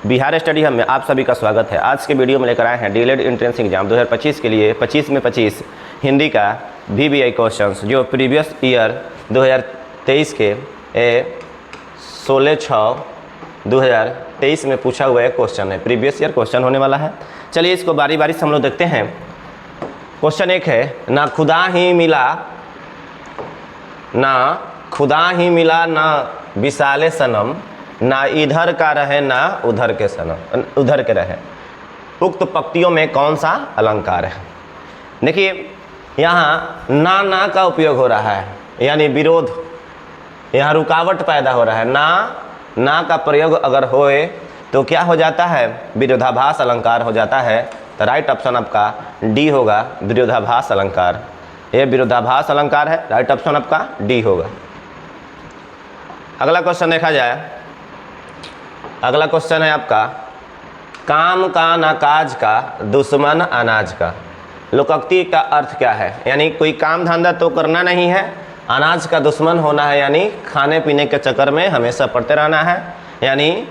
Bihar study hub में आप सभी का स्वागत है। आज के वीडियो में लेकर आए हैं डीएलएड एंट्रेंस एग्जाम 2025 के लिए 25 में 25 हिंदी का VBI क्वेश्चंस जो प्रीवियस ईयर 2023 के 16/6/2023 में पूछा हुआ एक क्वेश्चन है। प्रीवियस ईयर क्वेश्चन होने वाला है। चलिए इसको बारी बारी से हम लोग देखते हैं। क्वेश्चन एक है, ना खुदा ही मिला ना विशाले सनम, ना इधर का रहे ना उधर के सनम उधर के रहे, उक्त पंक्तियों में कौन सा अलंकार है। देखिए यहाँ ना का उपयोग हो रहा है, यानी विरोध, यहाँ रुकावट पैदा हो रहा है। ना का प्रयोग अगर होए तो क्या हो जाता है, विरोधाभास अलंकार हो जाता है। तो राइट ऑप्शन आपका डी होगा, विरोधाभास अलंकार। ये विरोधाभास अलंकार है, राइट ऑप्शन आपका डी होगा। अगला क्वेश्चन देखा जाए। अगला क्वेश्चन है आपका, काम का ना काज का दुश्मन अनाज का। लोकोक्ति का अर्थ क्या है, यानी कोई काम धंधा तो करना नहीं है, अनाज का दुश्मन होना है, यानी खाने पीने के चक्कर में हमेशा पड़ते रहना है, यानी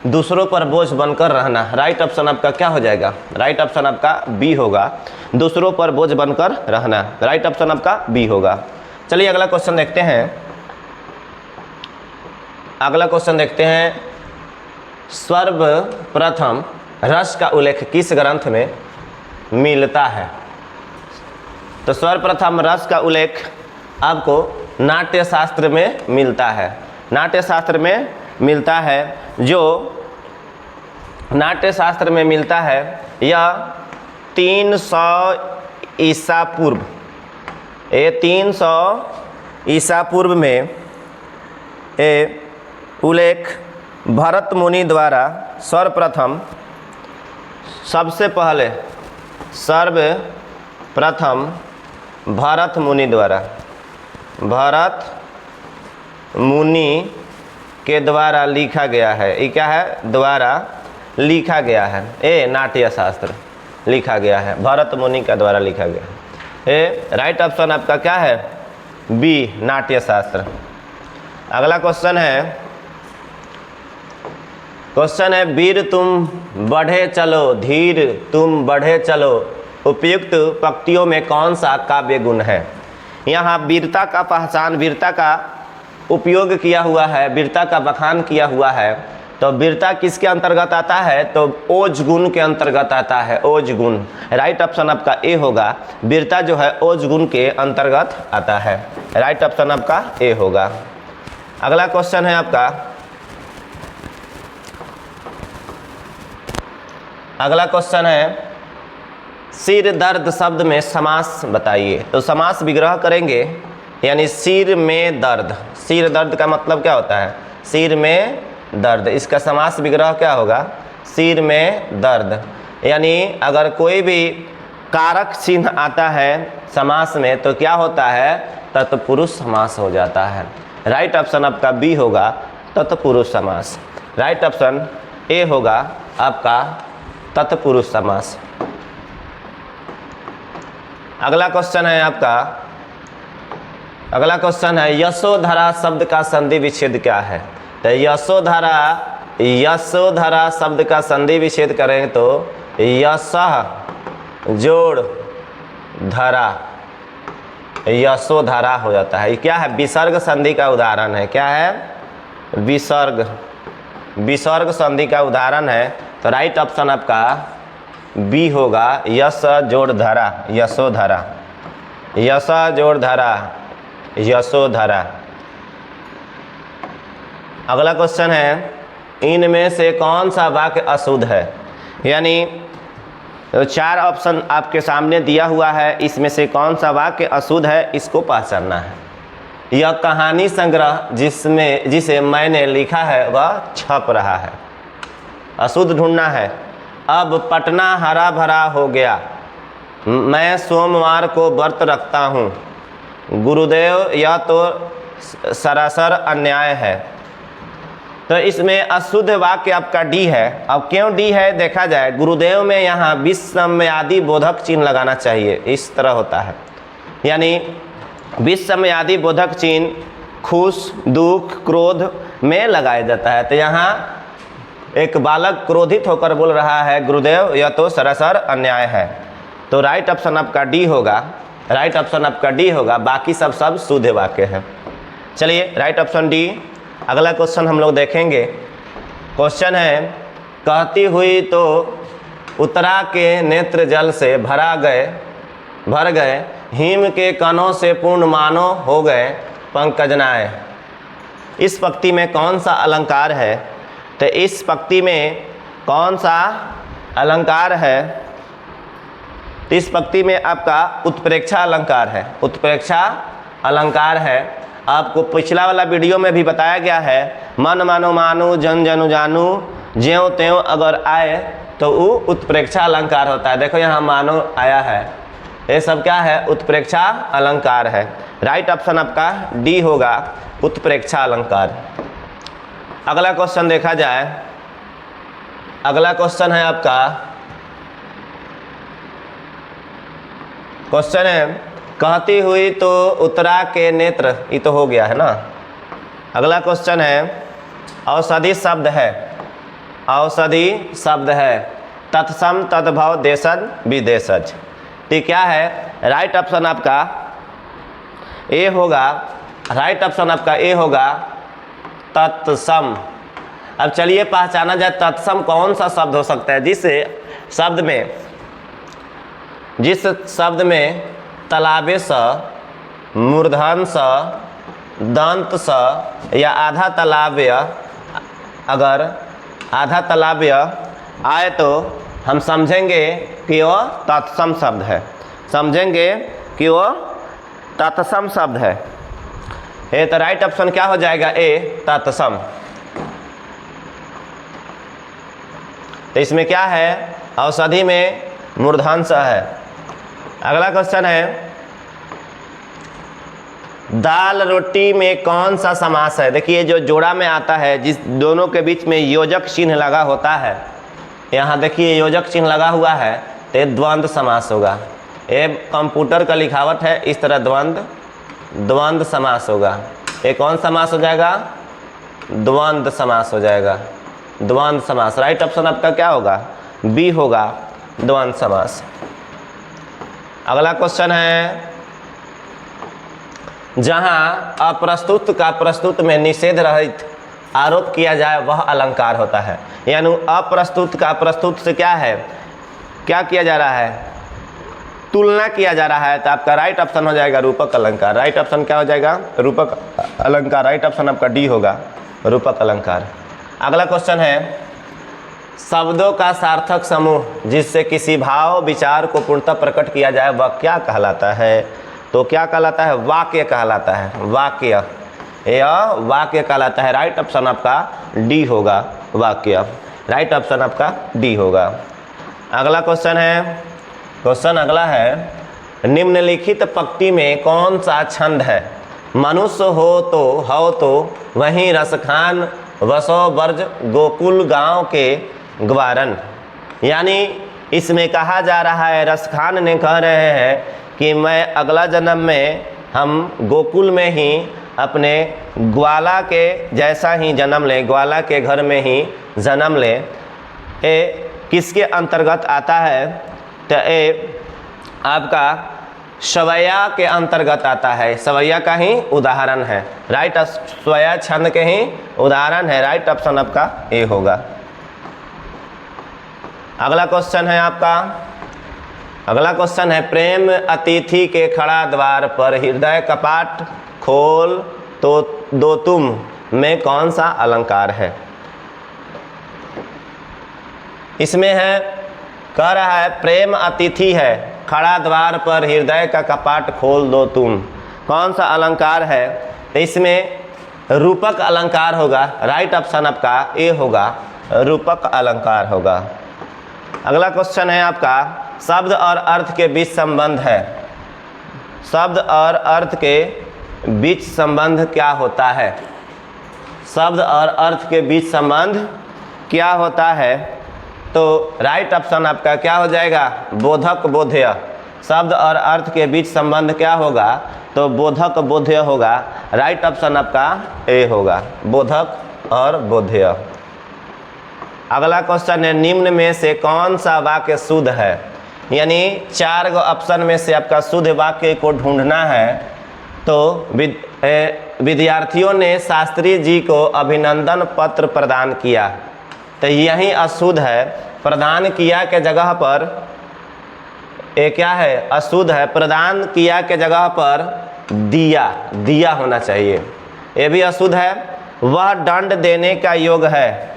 दूसरों पर बोझ बनकर रहना। राइट ऑप्शन आपका क्या हो जाएगा, राइट ऑप्शन आपका बी होगा, दूसरों पर बोझ बनकर रहना। राइट ऑप्शन आपका बी होगा। चलिए अगला क्वेश्चन देखते हैं। अगला क्वेश्चन देखते हैं, सर्वप्रथम रस का उल्लेख किस ग्रंथ में मिलता है। तो सर्वप्रथम रस का उल्लेख आपको नाट्य शास्त्र में मिलता है। नाट्य शास्त्र में मिलता है, जो नाट्य शास्त्र में मिलता है यह 300 ईसा पूर्व, ये 300 ईसा पूर्व में ये उल्लेख भरत मुनि द्वारा सर्वप्रथम भरत मुनि के द्वारा लिखा गया है। ये क्या है, द्वारा लिखा गया है। ये नाट्य शास्त्र लिखा गया है, भरत मुनि का द्वारा लिखा गया है। ये राइट ऑप्शन आपका क्या है, बी, नाट्य शास्त्र। अगला क्वेश्चन है, वीर तुम बढ़े चलो, धीर तुम बढ़े चलो, उपयुक्त पंक्तियों में कौन सा काव्य गुण है। यहाँ वीरता का पहचान, वीरता का उपयोग किया हुआ है, वीरता का बखान किया हुआ है। तो वीरता किसके अंतर्गत आता है, तो ओज गुण के अंतर्गत आता है, ओज गुण। राइट ऑप्शन आपका ए होगा, वीरता जो है ओज गुण के अंतर्गत आता है। राइट ऑप्शन आपका ए होगा। अगला क्वेश्चन है आपका, अगला क्वेश्चन है, सिर दर्द शब्द में समास बताइए। तो समास विग्रह करेंगे, यानी सिर में दर्द। सिर दर्द का मतलब क्या होता है, सिर में दर्द। इसका समास विग्रह क्या होगा, सिर में दर्द। यानी अगर कोई भी कारक चिन्ह आता है समास में तो क्या होता है, तत्पुरुष समास हो जाता है। राइट ऑप्शन आपका बी होगा, तत्पुरुष समास। राइट ऑप्शन ए होगा आपका तत्पुरुष समास। अगला क्वेश्चन है आपका, अगला क्वेश्चन है, यशोधरा शब्द का संधि विच्छेद क्या है। तो यशोधरा शब्द का संधि विच्छेद करें तो यशः जोड़ धरा, यशोधरा हो जाता है। क्या है, विसर्ग संधि का उदाहरण है। क्या है, विसर्ग संधि का उदाहरण है। तो राइट ऑप्शन आपका बी होगा, यश जोड़ धरा, यशोधरा, यश जोड़ धरा, यशोधरा। अगला क्वेश्चन है, इनमें से कौन सा वाक्य अशुद्ध है। यानी 4 ऑप्शन आपके सामने दिया हुआ है, इसमें से कौन सा वाक्य अशुद्ध है, इसको पहचानना है। यह कहानी संग्रह जिसे मैंने लिखा है वह छप रहा है, अशुद्ध ढूंढना है। अब पटना हरा भरा हो गया, मैं सोमवार को व्रत रखता हूँ, गुरुदेव यह तो सरासर अन्याय है। तो इसमें अशुद्ध वाक्य आपका डी है। अब क्यों डी है देखा जाए, गुरुदेव में यहाँ विसम्यादि बोधक चिन्ह लगाना चाहिए, इस तरह होता है। यानी विसम्यादि बोधक चिन्ह खुश, दुख, क्रोध में लगाया जाता है। तो यहाँ एक बालक क्रोधित होकर बोल रहा है गुरुदेव यह तो सरासर अन्याय है। तो राइट ऑप्शन आपका डी होगा, राइट ऑप्शन आपका डी होगा, बाकी सब शुद्ध वाक्य है। चलिए राइट ऑप्शन डी। अगला क्वेश्चन हम लोग देखेंगे। क्वेश्चन है कहती हुई तो उत्तरा के नेत्र जल से भर गए, हिम के कणों से पूर्ण मानो हो गए पंकजनाए। इस पंक्ति में कौन सा अलंकार है? तो इस पंक्ति में कौन सा अलंकार है? इस पंक्ति में आपका उत्प्रेक्षा अलंकार है, उत्प्रेक्षा अलंकार है। आपको पिछला वाला वीडियो में भी बताया गया है, मन मानो मानो जन जनु जानू ज्यों त्यों अगर आए तो वो उत्प्रेक्षा अलंकार होता है। देखो यहाँ मानो आया है, ये सब क्या है? उत्प्रेक्षा अलंकार है। राइट ऑप्शन आपका डी होगा, उत्प्रेक्षा अलंकार। अगला क्वेश्चन देखा जाए। अगला क्वेश्चन है आपका, क्वेश्चन है कहती हुई तो उत्तरा के नेत्र, ये तो हो गया है ना। अगला क्वेश्चन है औषधि शब्द है, औषधि शब्द है तत्सम तद्भव देशज विदेशज। तो क्या है? राइट ऑप्शन आपका ए होगा, राइट ऑप्शन आपका ए होगा तत्सम। अब चलिए पहचाना जाए तत्सम कौन सा शब्द हो सकता है जिस शब्द में तलाबे स, मूर्धन स, दंत स या आधा तलाब्य, अगर आधा तलाब्य आए तो हम समझेंगे कि वो तत्सम शब्द है, समझेंगे कि वो तत्सम शब्द है। ये तो राइट ऑप्शन क्या हो जाएगा? ए तत्सम। तो इसमें क्या है? औषधि में मूर्धन्य है। अगला क्वेश्चन है दाल रोटी में कौन सा समास है? देखिए जो जोड़ा में आता है, जिस दोनों के बीच में योजक चिन्ह लगा होता है, यहाँ देखिए योजक चिन्ह लगा हुआ है, तो ये द्वंद्व समास होगा। ये कंप्यूटर का लिखावट है, इस तरह द्वंद्व समास होगा। ये कौन समास हो जाएगा? द्वंद्व समास हो जाएगा, द्वंद्व समास। राइट ऑप्शन आपका क्या होगा? बी होगा, द्वंद्व समास। अगला क्वेश्चन है जहाँ अप्रस्तुत का प्रस्तुत में निषेध रहित आरोप किया जाए वह अलंकार होता है। यानी अप्रस्तुत का प्रस्तुत से क्या है, क्या किया जा रहा है? तुलना किया जा रहा है। तो आपका राइट ऑप्शन हो जाएगा रूपक अलंकार। राइट ऑप्शन क्या हो जाएगा? रूपक अलंकार। राइट ऑप्शन आपका डी होगा, रूपक अलंकार। अगला क्वेश्चन है शब्दों का सार्थक समूह जिससे किसी भाव विचार को पूर्णतः प्रकट किया जाए वह क्या कहलाता है? तो क्या कहलाता है? वाक्य कहलाता है, वाक्य। यह वाक्य कहलाता है। राइट ऑप्शन आपका डी होगा, वाक्य। राइट ऑप्शन आपका डी होगा। अगला क्वेश्चन है, क्वेश्चन अगला है निम्नलिखित पंक्ति में कौन सा छंद है? मनुष्य हो तो वहीं रसखान वसो वर्ज गोकुल गांव के ग्वारन। यानी इसमें कहा जा रहा है, रसखान ने कह रहे हैं कि मैं अगला जन्म में हम गोकुल में ही अपने ग्वाला के जैसा ही जन्म लें, ग्वाला के घर में ही जन्म लें। ये किसके अंतर्गत आता है? तो ये आपका सवैया के अंतर्गत आता है, सवैया का ही उदाहरण है। राइट, सवैया छंद के ही उदाहरण है। राइट ऑप्शन आपका ए होगा। अगला क्वेश्चन है आपका, अगला क्वेश्चन है प्रेम अतिथि के खड़ा द्वार पर हृदय कपाट खोल तो दो तुम में कौन सा अलंकार है? इसमें है, कह रहा है प्रेम अतिथि है, खड़ा द्वार पर हृदय का कपाट खोल दो तुम, कौन सा अलंकार है? तो इसमें रूपक अलंकार होगा। राइट ऑप्शन आपका ए होगा, रूपक अलंकार होगा। अगला क्वेश्चन है आपका शब्द और अर्थ के बीच संबंध है। शब्द और अर्थ के बीच संबंध क्या होता है? शब्द और अर्थ के बीच संबंध क्या होता है? तो राइट ऑप्शन आपका क्या हो जाएगा? बोधक बोध्य। शब्द और अर्थ के बीच संबंध क्या होगा? तो बोधक बोध्य होगा। राइट ऑप्शन आपका ए होगा, बोधक और बोध्य। अगला क्वेश्चन है निम्न में से कौन सा वाक्य शुद्ध है, यानी 4 गो ऑप्शन में से आपका शुद्ध वाक्य को ढूंढना है। तो विद्यार्थियों ने शास्त्री जी को अभिनंदन पत्र प्रदान किया, तो यही अशुद्ध है। प्रदान किया के जगह पर ये क्या है, अशुद्ध है। प्रदान किया के जगह पर दिया होना चाहिए, ये भी अशुद्ध है। वह दंड देने का योग्य है,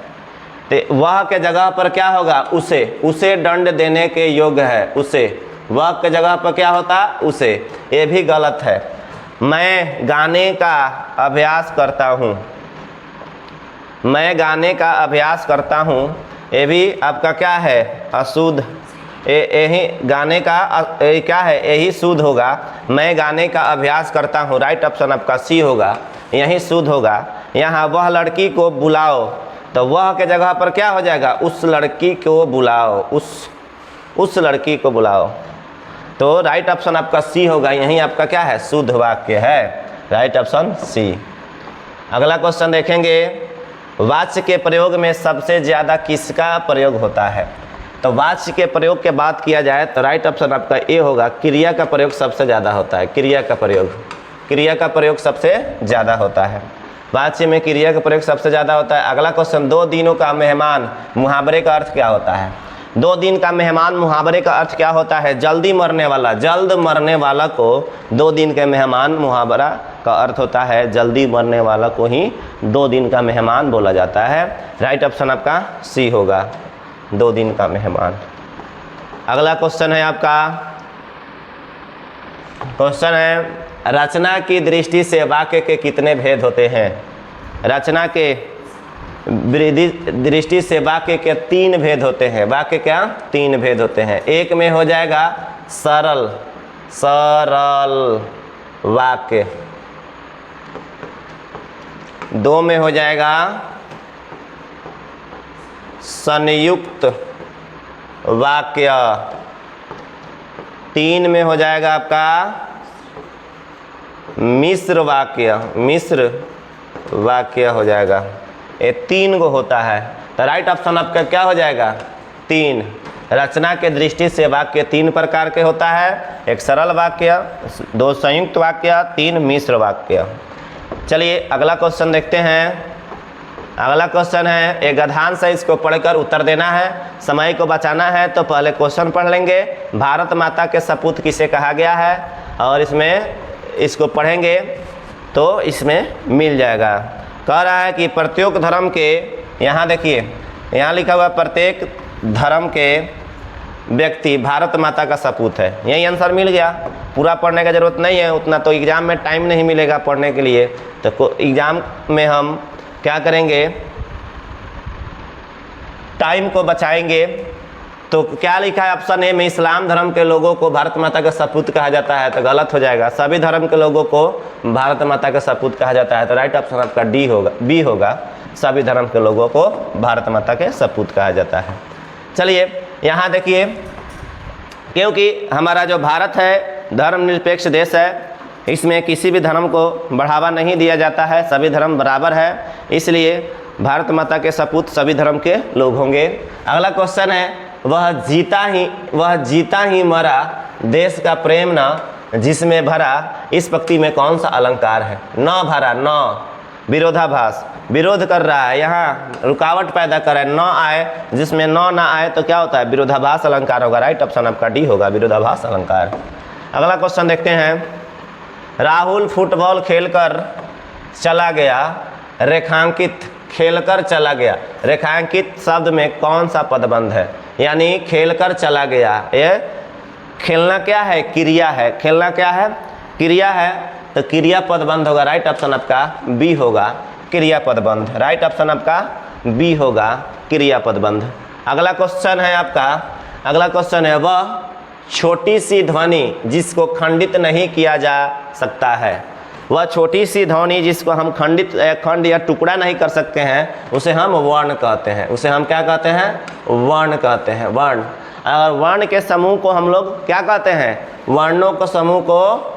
तो वह के जगह पर क्या होगा, उसे दंड देने के योग्य है, उसे। वह के जगह पर क्या होता, उसे, ये भी गलत है। मैं गाने का अभ्यास करता हूँ, मैं गाने का अभ्यास करता हूँ, ये भी आपका क्या है, अशुद्ध। यही गाने का क्या है, यही शुद्ध होगा। मैं गाने का अभ्यास करता हूँ, राइट ऑप्शन आपका सी होगा, यही शुद्ध होगा। यहाँ वह लड़की को बुलाओ, तो वह के जगह पर क्या हो जाएगा, उस लड़की को बुलाओ, उस लड़की को बुलाओ। तो राइट ऑप्शन आपका सी होगा, यही आपका क्या है, शुद्ध वाक्य है, राइट ऑप्शन सी। अगला क्वेश्चन देखेंगे, वाच्य के प्रयोग में सबसे ज़्यादा किसका प्रयोग होता है। तो वाच्य के प्रयोग के बात किया जाए तो राइट ऑप्शन आपका ए होगा, क्रिया का प्रयोग सबसे ज़्यादा होता है। क्रिया का प्रयोग सबसे ज़्यादा होता है। वाच्य में क्रिया का प्रयोग सबसे ज़्यादा होता है। अगला क्वेश्चन, 2 दिनों का मेहमान मुहावरे का अर्थ क्या होता है। 2 दिन का मेहमान मुहावरे का अर्थ क्या होता है, जल्द मरने वाला को 2 दिन के मेहमान मुहावरा का अर्थ होता है, जल्दी मरने वाला को ही 2 दिन का मेहमान बोला जाता है। राइट ऑप्शन आपका सी होगा, 2 दिन का मेहमान। अगला क्वेश्चन है आपका, क्वेश्चन है रचना की दृष्टि से वाक्य के कितने भेद होते हैं। रचना के दृष्टि से वाक्य के 3 भेद होते हैं। वाक्य क्या 3 भेद होते हैं। एक में हो जाएगा सरल वाक्य, 2 में हो जाएगा संयुक्त वाक्य, 3 में हो जाएगा आपका मिश्र वाक्य हो जाएगा। ये 3 गो होता है, तो राइट ऑप्शन आपका क्या हो जाएगा, 3। रचना के दृष्टि से वाक्य 3 प्रकार के होता है, एक सरल वाक्य, 2 संयुक्त वाक्य, 3 मिश्र वाक्य। चलिए अगला क्वेश्चन देखते हैं। अगला क्वेश्चन है, एक गद्यांश है, इसको पढ़कर उत्तर देना है। समय को बचाना है तो पहले क्वेश्चन पढ़ लेंगे। भारत माता के सपूत किसे कहा गया है, और इसको पढ़ेंगे तो इसमें मिल जाएगा। कह रहा है कि प्रत्येक धर्म के, यहाँ देखिए यहाँ लिखा हुआ प्रत्येक धर्म के व्यक्ति भारत माता का सपूत है। यही आंसर मिल गया, पूरा पढ़ने का ज़रूरत नहीं है, उतना तो एग्ज़ाम में टाइम नहीं मिलेगा पढ़ने के लिए। तो एग्ज़ाम में हम क्या करेंगे, टाइम को बचाएंगे। तो क्या लिखा है ऑप्शन ए में, इस्लाम धर्म के लोगों को भारत माता का सपूत कहा जाता है, तो गलत हो जाएगा। सभी धर्म के लोगों को भारत माता का सपूत कहा जाता है, तो राइट ऑप्शन आपका बी होगा, सभी धर्म के लोगों को भारत माता के सपूत कहा जाता है। चलिए यहाँ देखिए, क्योंकि हमारा जो भारत है धर्मनिरपेक्ष देश है, इसमें किसी भी धर्म को बढ़ावा नहीं दिया जाता है, सभी धर्म बराबर है, इसलिए भारत माता के सपूत सभी धर्म के लोग होंगे। अगला क्वेश्चन है, वह जीता ही मरा, देश का प्रेम न जिसमें भरा, इस पंक्ति में कौन सा अलंकार है। न भरा, न विरोधाभास, विरोध कर रहा है, यहाँ रुकावट पैदा कर रहा है, न आए, जिसमें न ना आए तो क्या होता है, विरोधाभास अलंकार होगा। राइट ऑप्शन आपका डी होगा, विरोधाभास अलंकार। अगला क्वेश्चन देखते हैं, राहुल फुटबॉल खेलकर चला गया, रेखांकित खेलकर चला गया, रेखांकित शब्द में कौन सा पदबंध है, यानी खेलकर चला गया, ये खेलना क्या है, क्रिया है, खेलना क्या है, क्रिया है, तो क्रिया पदबंध होगा। राइट ऑप्शन आपका बी होगा, क्रिया पदबंध। राइट ऑप्शन आपका बी होगा, क्रिया पदबंध। अगला क्वेश्चन है आपका, अगला क्वेश्चन है, वह छोटी सी ध्वनि जिसको खंडित नहीं किया जा सकता है, वह छोटी सी ध्वनि जिसको हम खंड या टुकड़ा नहीं कर सकते हैं, उसे हम वर्ण कहते हैं। उसे हम क्या कहते हैं, वर्ण कहते हैं, वर्ण। और वर्ण के समूह को हम लोग क्या कहते हैं, वर्णों के समूह को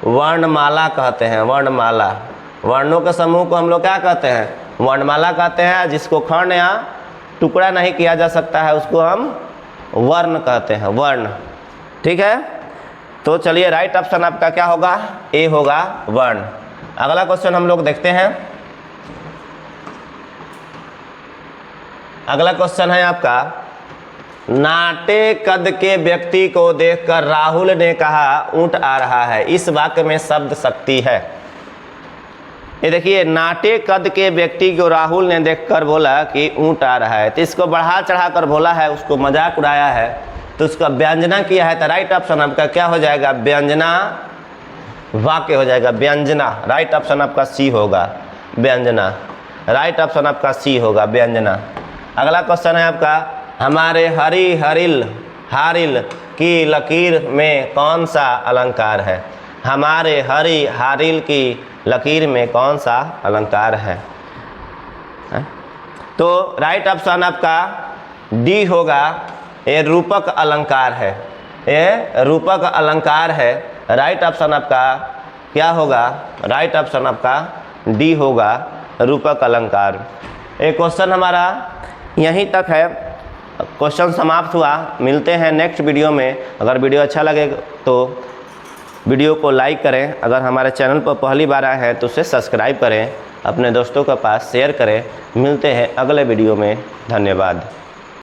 वर्णमाला कहते हैं, वर्णमाला। वर्णों के समूह को हम लोग क्या कहते हैं, वर्णमाला कहते हैं, जिसको खंड या टुकड़ा नहीं किया जा सकता है उसको हम वर्ण कहते हैं, वर्ण। ठीक है, तो चलिए राइट ऑप्शन आपका क्या होगा, ए होगा वर्ण। अगला क्वेश्चन हम लोग देखते हैं। अगला क्वेश्चन है आपका, नाटे कद के व्यक्ति को देखकर राहुल ने कहा ऊंट आ रहा है। इस वाक्य में शब्द शक्ति है। ये देखिए, नाटे कद के व्यक्ति को राहुल ने देखकर बोला कि ऊंट आ रहा है, तो इसको बढ़ा चढ़ा कर बोला है, उसको मजाक उड़ाया है, तो उसका व्यंजना किया है। तो राइट ऑप्शन आपका क्या हो जाएगा, व्यंजना वाक्य हो जाएगा, व्यंजना। राइट ऑप्शन आपका सी होगा, व्यंजना। राइट ऑप्शन आपका सी होगा, व्यंजना। अगला क्वेश्चन है आपका, हमारे हरी हरिल हारिल की लकीर में कौन सा अलंकार है। हमारे हरी हारिल की लकीर में कौन सा अलंकार है? तो राइट ऑप्शन आपका डी होगा, ये रूपक अलंकार है, ये रूपक अलंकार है। राइट ऑप्शन आपका क्या होगा, राइट ऑप्शन आपका डी होगा, रूपक अलंकार। एक क्वेश्चन हमारा यहीं तक है, क्वेश्चन समाप्त हुआ। मिलते हैं नेक्स्ट वीडियो में। अगर वीडियो अच्छा लगे तो वीडियो को लाइक करें, अगर हमारे चैनल पर पहली बार आए हैं तो उसे सब्सक्राइब करें, अपने दोस्तों के पास शेयर करें। मिलते हैं अगले वीडियो में, धन्यवाद।